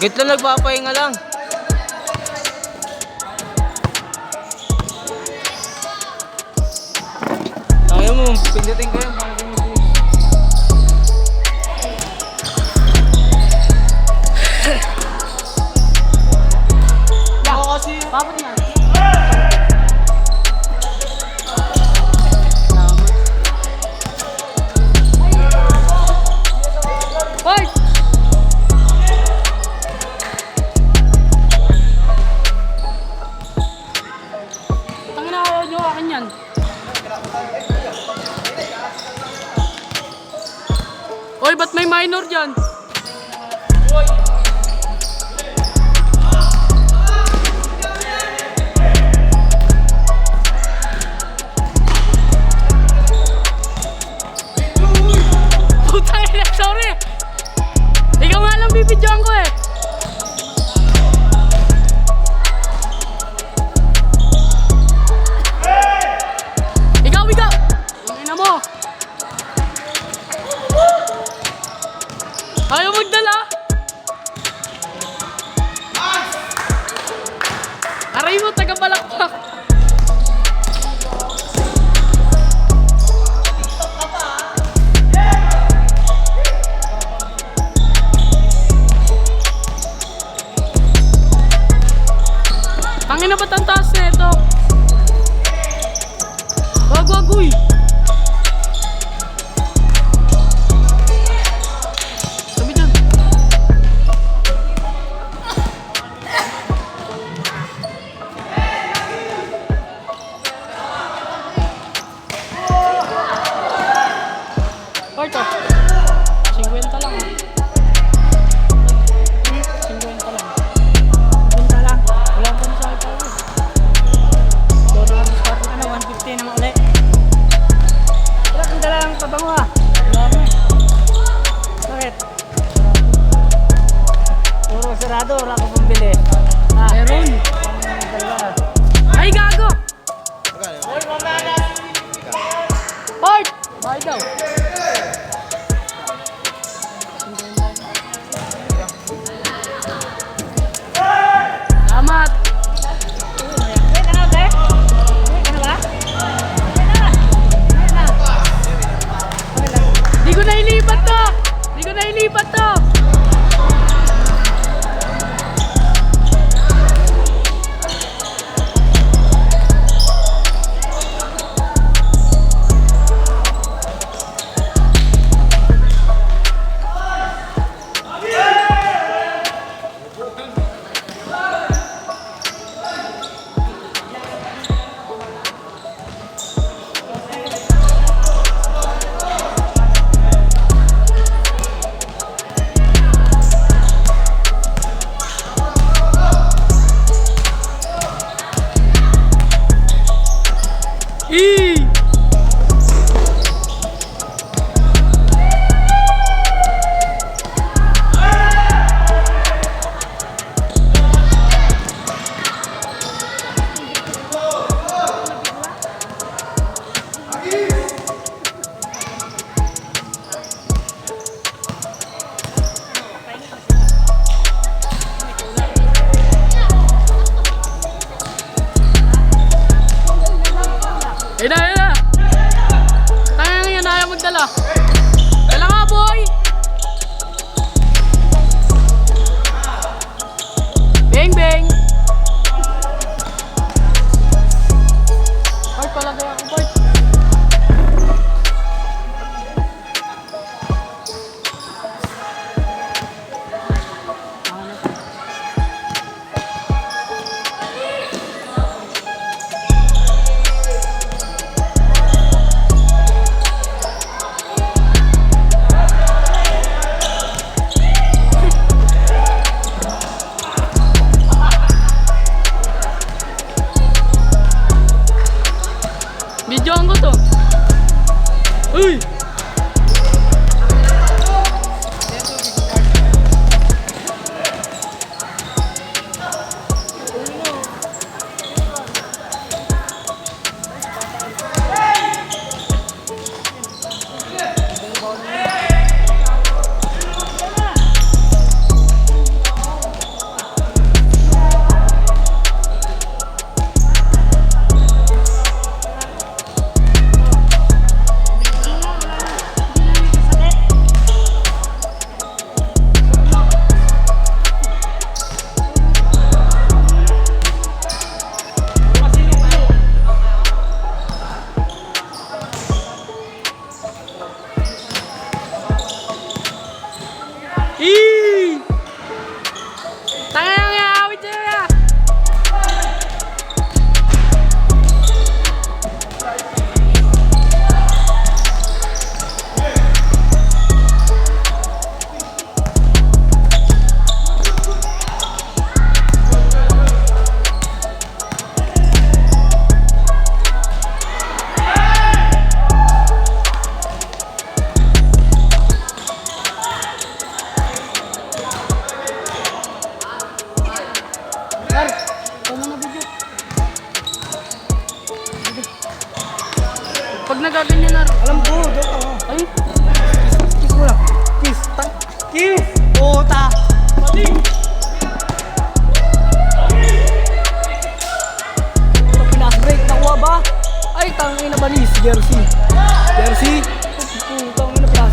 Gitla nagpapahinga lang. Ayaw mo, pindutin ko yun. Ako kasi. Papat nga. Hoy! Tangina ako nyo akin yan. Hoy, ba't may minor dyan? Putang ina, sorry! Ikaw nga lang bibidyoan ko eh! Ikaw! Ang ina mo! Ayaw magdala! Aray mo, taga-palakpak! Tangin na ba't ang taas na ito? Wag, uy! Sabi dyan. Porto. 50 lang ah. 50 lang. Punta lang. Wala pa na sa akin pa ulit. Doon na discount ka na, 150 naman ulit. Wala kang dalang pabango ah. Wala mo eh. Bakit? Puro sarado, wala ka pambili. Meron. Ay, gago! Port! Bakit daw? Salamat! Wait na ba? Wait na ba? Di ko na ilipat to! Di ko na ilipat to!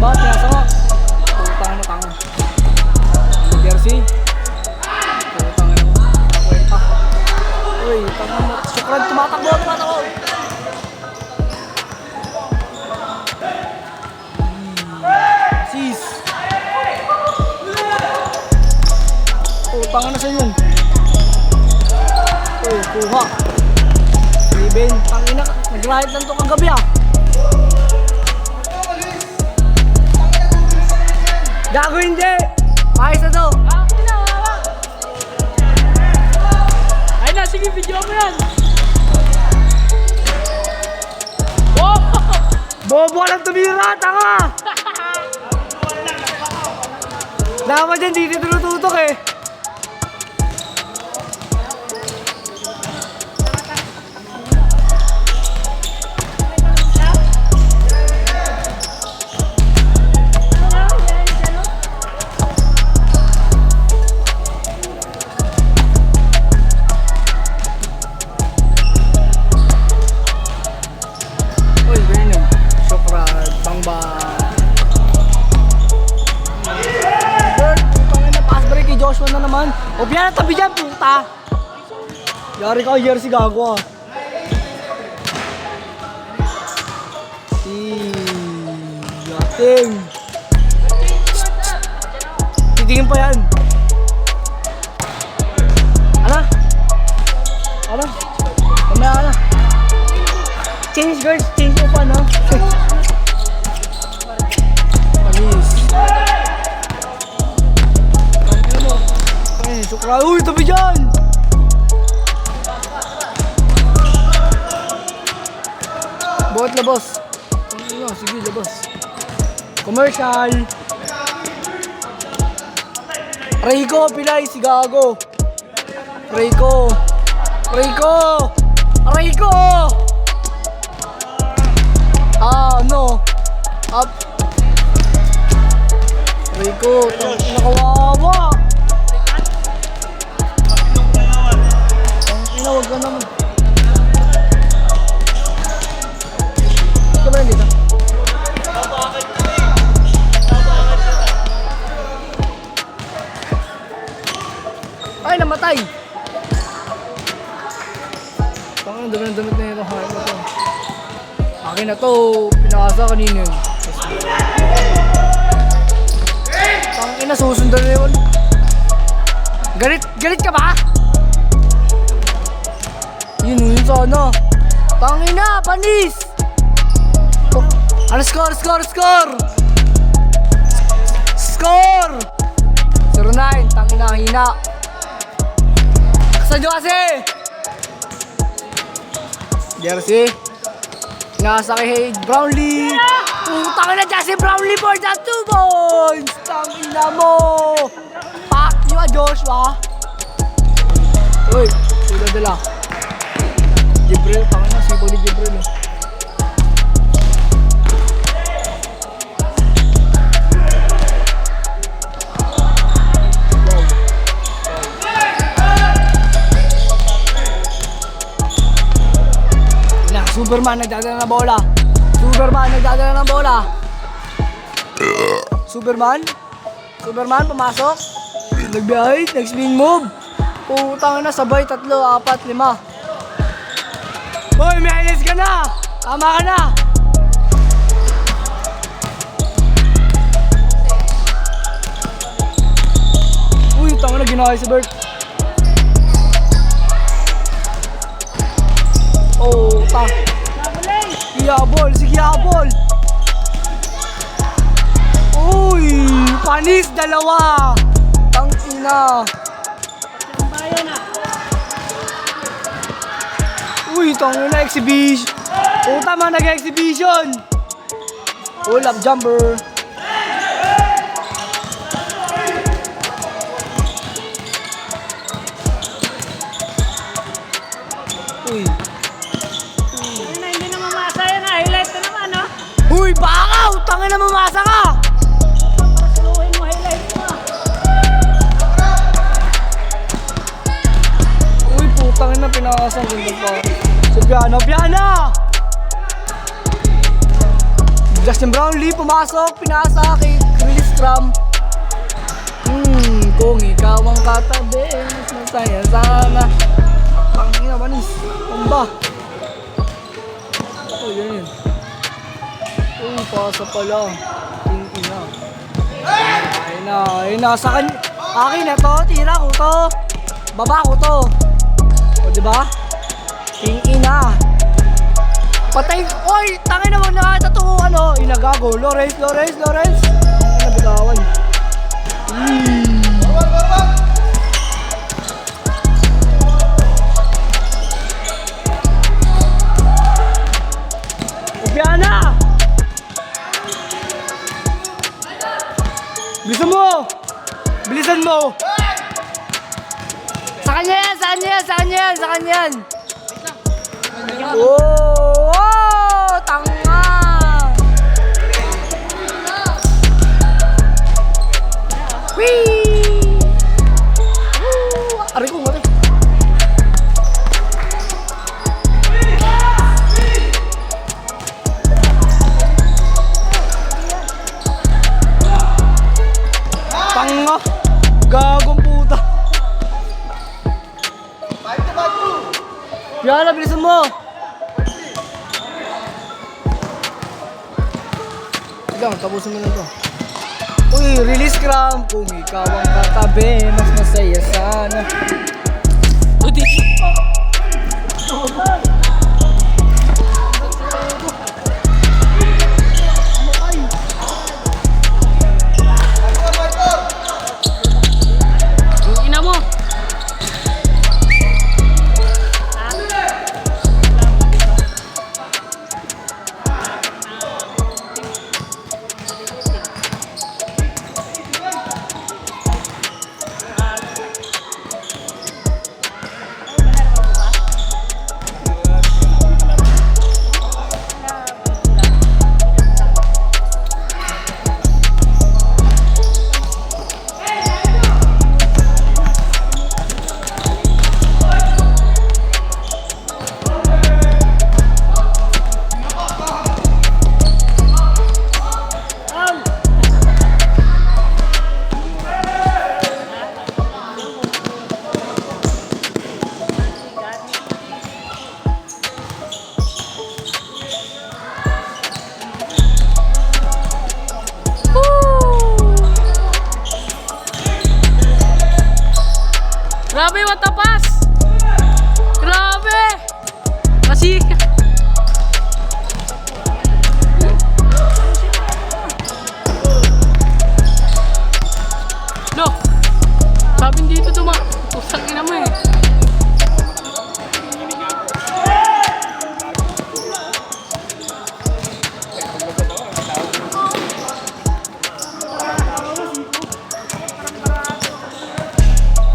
ba? Pinasa ko. Putang na tanga. Jersey. Putang na mo. Kwenta. Uy, tanga mo. Sukran, tumatakbo. Sis. Putang na sa yun. Uy, kuha. Riben, tangina. Nag-riot lang to kagabi ah. Gago hindi! Ayos na to! Ay na, sige, video mo yan! Oh! Bobo ka lang tumira, tanga! Dapat dyan, di tinututok eh. Uy, ganyan yun. Sokrad, bangba. Bird, putang ina, pass break kay Joshua na naman. O, biyan na tabi dyan, puta. Yari ka, jersey gago ah. Yating. Titingin pa yan. Ano? Kamaya na. Change guard, change mo pa no? Panis. Ay, sukra. Uy, tabi dyan! Bawat labas. Sige, labas. Commercial. Rico, pilay, si Gago. Rico. No. Up. Rico, nakawawa. Ang wag ka naman. Ito ba dito? Ay, namatay. Tangan, damit na ito. Harin na ito. Akin na to, pinakasa kanina yun. Tangin na, susundan na yun. Galit ka ba? Yun sana. Tangin na, panis! Oh, ano score? 09, tangin na, hina. Kasan nyo kasi? Jersey. Nasa kay Brownlee. Tangin na dyan si Brownlee for the 2 points. Tangin na mo. Pak nyo Joshua. Uy, sila dala. Jibril, tangin na sipo ni Jibril. Superman nagdadala ng bola. Superman pumasok. Nagbiyahe, nag-spin move. Putang na, sabay 3, 4, 5. Hoy, may highlights ka na. Tama ka na. Uy, tanga na, ginawa si Bert. Oh, ta. Sige habol. Uy, panis, 2. Tangina. Uy, tangina, exhibition. Oh, tama, nag-exhibition. Oh, lap jumper. Uy. Hindi na mamasa yan, highlight na naman, no? Uy, bakaw! Tangin na mamasa ka! Para suluhin mo, highlight mo. Uy, putangin na, pinakasan ganda pa. Si Piana! Justin Brownlee pumasok, pinasa kay Chris Cram. Kung ikaw ang katabi, mas masaya sana. Pangina manis, pamba. Oh, yun. Uy, pasa pala. Ina. Ayun na, sa kanya. Akin na to, tira ko to. Baba ko to. O, diba? Ina. Patay. Oy, tangin naman nakita to. Ano? Inagago. Lawrence. Nabigawan. Obiana! Bilisan mo! Sa kanya yan! Oh, tanga! Whee! Aray ko, aray. Tanga! Gagong puta! Yana, bilisan mo! Ikaw, tapusin mo na ito. Uy, release cram! Kung ikaw ang katabi, mas masaya sana. Ina mo. Grabe, matapas! Grabe! Kasi... No! Sabi dito pusang ina mo eh.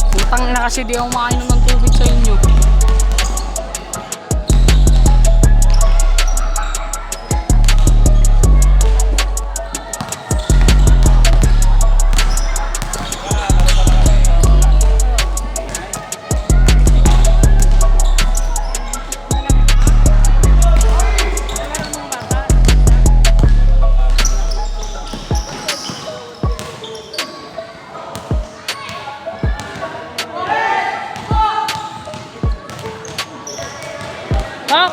Putang ina kasi di ako makainom ng tubig sa inyo. Ha?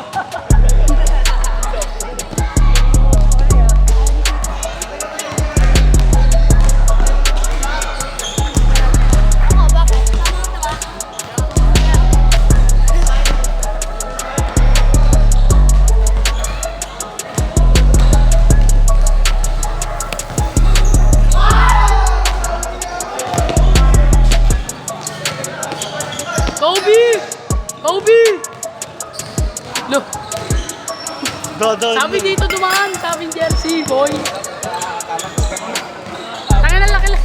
Kobe! Look! Sabi dito dumaan, sabi jersey, boy. Tangin na laki lang.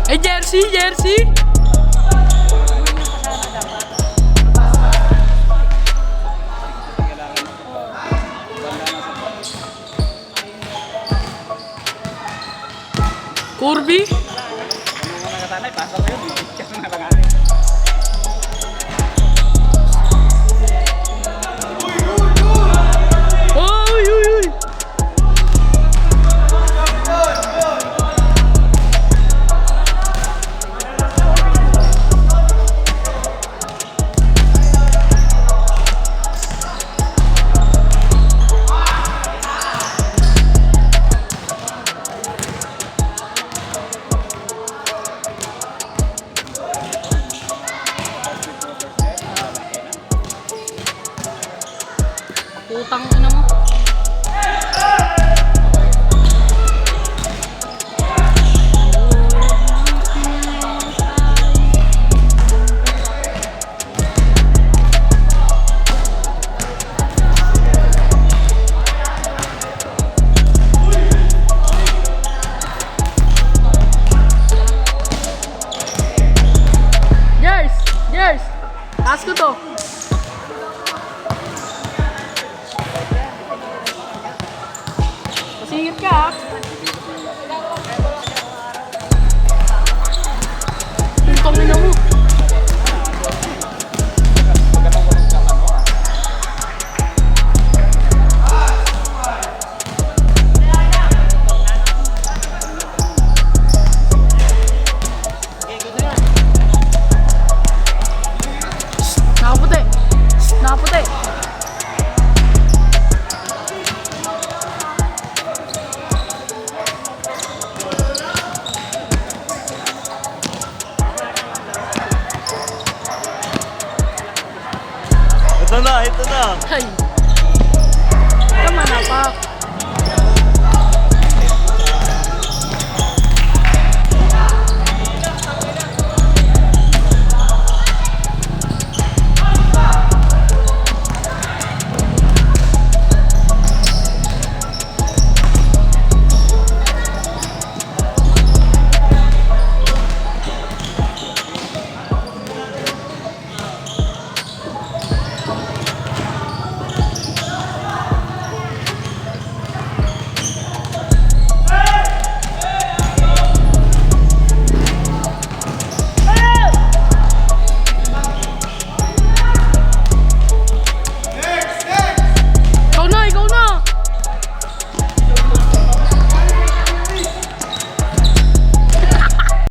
Eh, jersey! Corby? Uy, uy, uy! Putang ina mo. Yes! Yes! Taas ko to. Masingit ka ha? Putang ina mo. Nakaputi. Nakaputi. Ito na, ito na. Ay. Tama na pa.